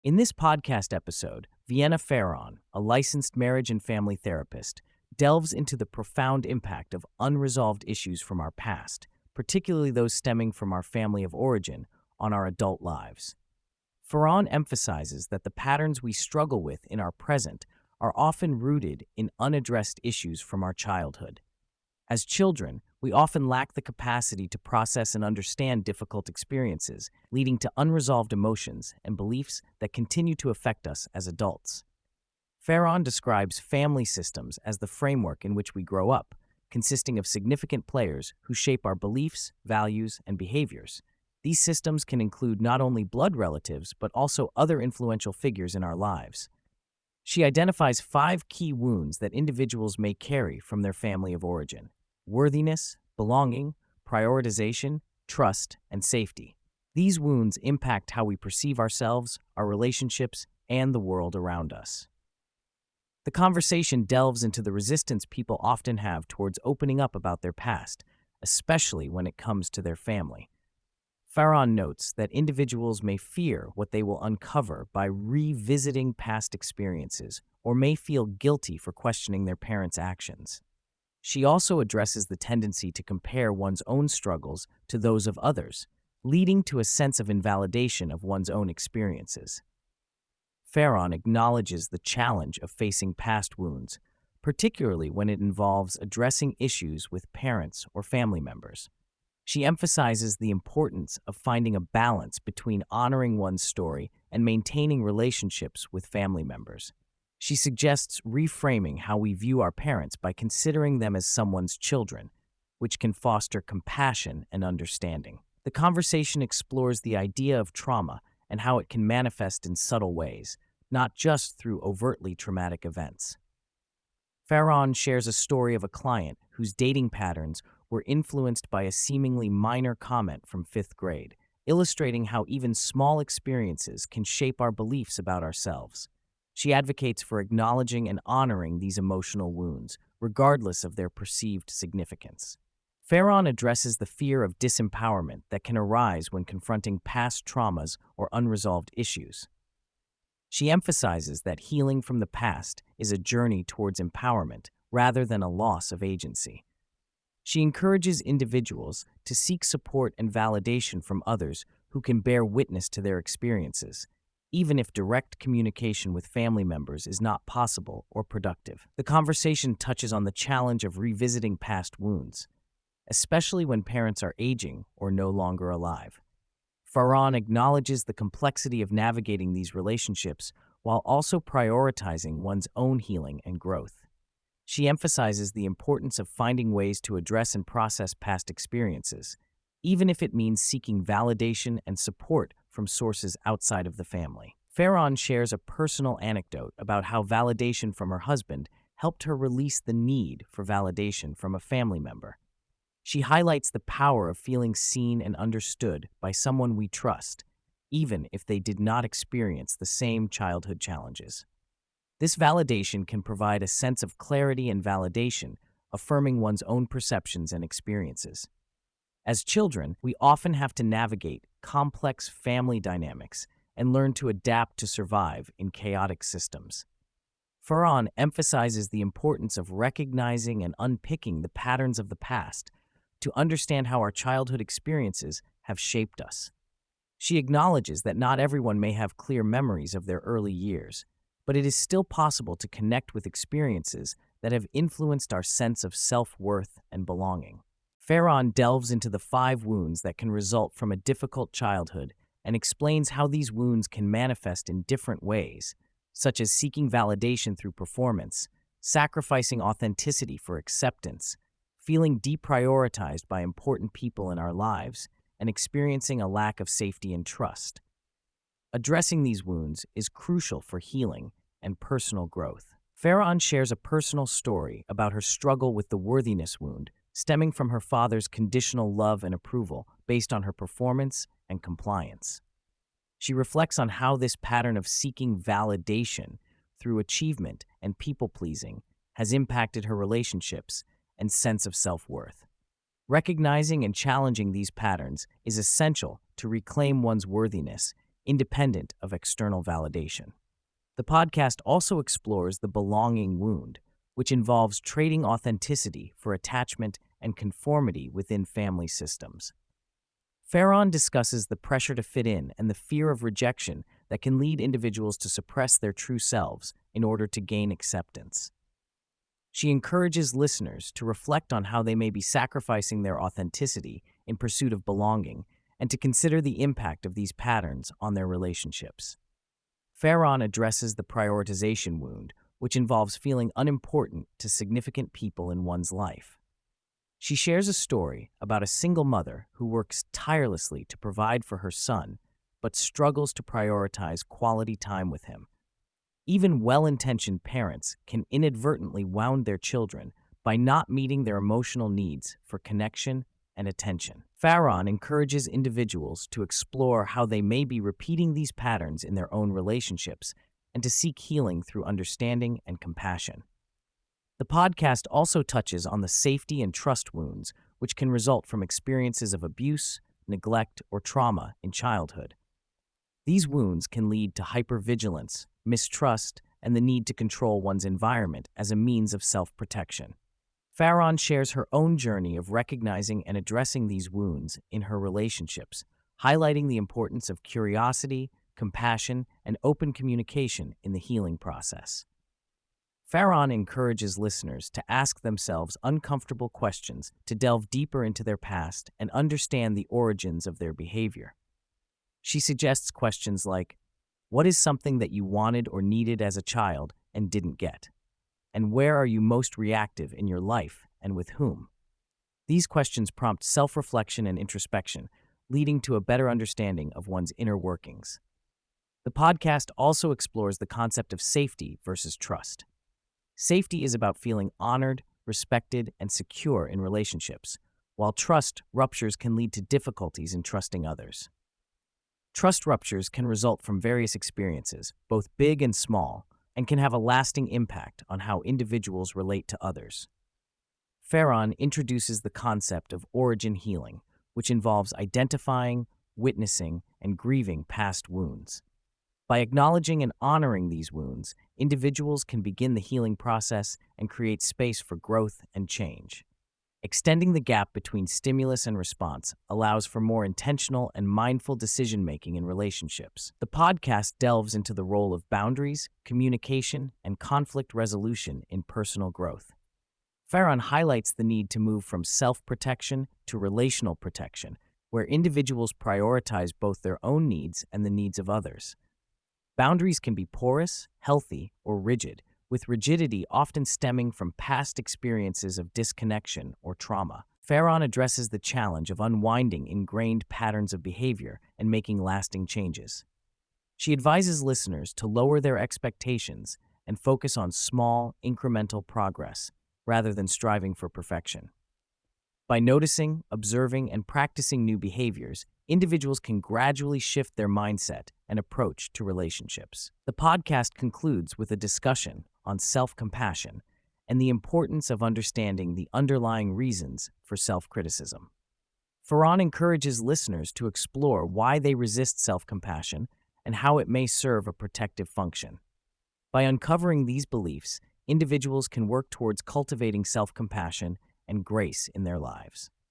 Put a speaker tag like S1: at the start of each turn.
S1: In this podcast episode, Vienna Pharaon, a licensed marriage and family therapist, delves into the profound impact of unresolved issues from our past, particularly those stemming from our family of origin, on our adult lives. Pharaon emphasizes that the patterns we struggle with in our present are often rooted in unaddressed issues from our childhood. As children, we often lack the capacity to process and understand difficult experiences, leading to unresolved emotions and beliefs that continue to affect us as adults. Pharaon describes family systems as the framework in which we grow up, consisting of significant players who shape our beliefs, values, and behaviors. These systems can include not only blood relatives, but also other influential figures in our lives. She identifies 5 key wounds that individuals may carry from their family of origin: worthiness, belonging, prioritization, trust, and safety. These wounds impact how we perceive ourselves, our relationships, and the world around us. The conversation delves into the resistance people often have towards opening up about their past, especially when it comes to their family. Pharaon notes that individuals may fear what they will uncover by revisiting past experiences, or may feel guilty for questioning their parents' actions. She also addresses the tendency to compare one's own struggles to those of others, leading to a sense of invalidation of one's own experiences. Pharaon acknowledges the challenge of facing past wounds, particularly when it involves addressing issues with parents or family members. She emphasizes the importance of finding a balance between honoring one's story and maintaining relationships with family members. She suggests reframing how we view our parents by considering them as someone's children, which can foster compassion and understanding. The conversation explores the idea of trauma and how it can manifest in subtle ways, not just through overtly traumatic events. Pharaon shares a story of a client whose dating patterns were influenced by a seemingly minor comment from 5th grade, illustrating how even small experiences can shape our beliefs about ourselves. She advocates for acknowledging and honoring these emotional wounds, regardless of their perceived significance. Pharaon addresses the fear of disempowerment that can arise when confronting past traumas or unresolved issues. She emphasizes that healing from the past is a journey towards empowerment rather than a loss of agency. She encourages individuals to seek support and validation from others who can bear witness to their experiences, even if direct communication with family members is not possible or productive. The conversation touches on the challenge of revisiting past wounds, especially when parents are aging or no longer alive. Pharaon acknowledges the complexity of navigating these relationships while also prioritizing one's own healing and growth. She emphasizes the importance of finding ways to address and process past experiences, even if it means seeking validation and support from sources outside of the family. Pharaon shares a personal anecdote about how validation from her husband helped her release the need for validation from a family member. She highlights the power of feeling seen and understood by someone we trust, even if they did not experience the same childhood challenges. This validation can provide a sense of clarity and validation, affirming one's own perceptions and experiences. As children, we often have to navigate complex family dynamics and learn to adapt to survive in chaotic systems. Pharaon emphasizes the importance of recognizing and unpicking the patterns of the past to understand how our childhood experiences have shaped us. She acknowledges that not everyone may have clear memories of their early years, but it is still possible to connect with experiences that have influenced our sense of self-worth and belonging. Pharaon delves into the 5 wounds that can result from a difficult childhood and explains how these wounds can manifest in different ways, such as seeking validation through performance, sacrificing authenticity for acceptance, feeling deprioritized by important people in our lives, and experiencing a lack of safety and trust. Addressing these wounds is crucial for healing and personal growth. Pharaon shares a personal story about her struggle with the worthiness wound, stemming from her father's conditional love and approval based on her performance and compliance. She reflects on how this pattern of seeking validation through achievement and people-pleasing has impacted her relationships and sense of self-worth. Recognizing and challenging these patterns is essential to reclaim one's worthiness independent of external validation. The podcast also explores the belonging wound, which involves trading authenticity for attachment and conformity within family systems. Pharaon discusses the pressure to fit in and the fear of rejection that can lead individuals to suppress their true selves in order to gain acceptance. She encourages listeners to reflect on how they may be sacrificing their authenticity in pursuit of belonging and to consider the impact of these patterns on their relationships. Pharaon addresses the prioritization wound, which involves feeling unimportant to significant people in one's life. She shares a story about a single mother who works tirelessly to provide for her son, but struggles to prioritize quality time with him. Even well-intentioned parents can inadvertently wound their children by not meeting their emotional needs for connection and attention. Pharaon encourages individuals to explore how they may be repeating these patterns in their own relationships and to seek healing through understanding and compassion. The podcast also touches on the safety and trust wounds which can result from experiences of abuse, neglect, or trauma in childhood. These wounds can lead to hypervigilance, mistrust, and the need to control one's environment as a means of self-protection. Pharaon shares her own journey of recognizing and addressing these wounds in her relationships, highlighting the importance of curiosity, compassion, and open communication in the healing process. Pharaon encourages listeners to ask themselves uncomfortable questions to delve deeper into their past and understand the origins of their behavior. She suggests questions like, what is something that you wanted or needed as a child and didn't get? And where are you most reactive in your life and with whom? These questions prompt self-reflection and introspection, leading to a better understanding of one's inner workings. The podcast also explores the concept of safety versus trust. Safety is about feeling honored, respected, and secure in relationships, while trust ruptures can lead to difficulties in trusting others. Trust ruptures can result from various experiences, both big and small, and can have a lasting impact on how individuals relate to others. Pharaon introduces the concept of origin healing, which involves identifying, witnessing, and grieving past wounds. By acknowledging and honoring these wounds, individuals can begin the healing process and create space for growth and change. Extending the gap between stimulus and response allows for more intentional and mindful decision-making in relationships. The podcast delves into the role of boundaries, communication, and conflict resolution in personal growth. Pharaon highlights the need to move from self-protection to relational protection, where individuals prioritize both their own needs and the needs of others. Boundaries can be porous, healthy, or rigid, with rigidity often stemming from past experiences of disconnection or trauma. Pharaon addresses the challenge of unwinding ingrained patterns of behavior and making lasting changes. She advises listeners to lower their expectations and focus on small, incremental progress rather than striving for perfection. By noticing, observing, and practicing new behaviors, individuals can gradually shift their mindset and approach to relationships. The podcast concludes with a discussion on self-compassion and the importance of understanding the underlying reasons for self-criticism. Pharaon encourages listeners to explore why they resist self-compassion and how it may serve a protective function. By uncovering these beliefs, individuals can work towards cultivating self-compassion and grace in their lives.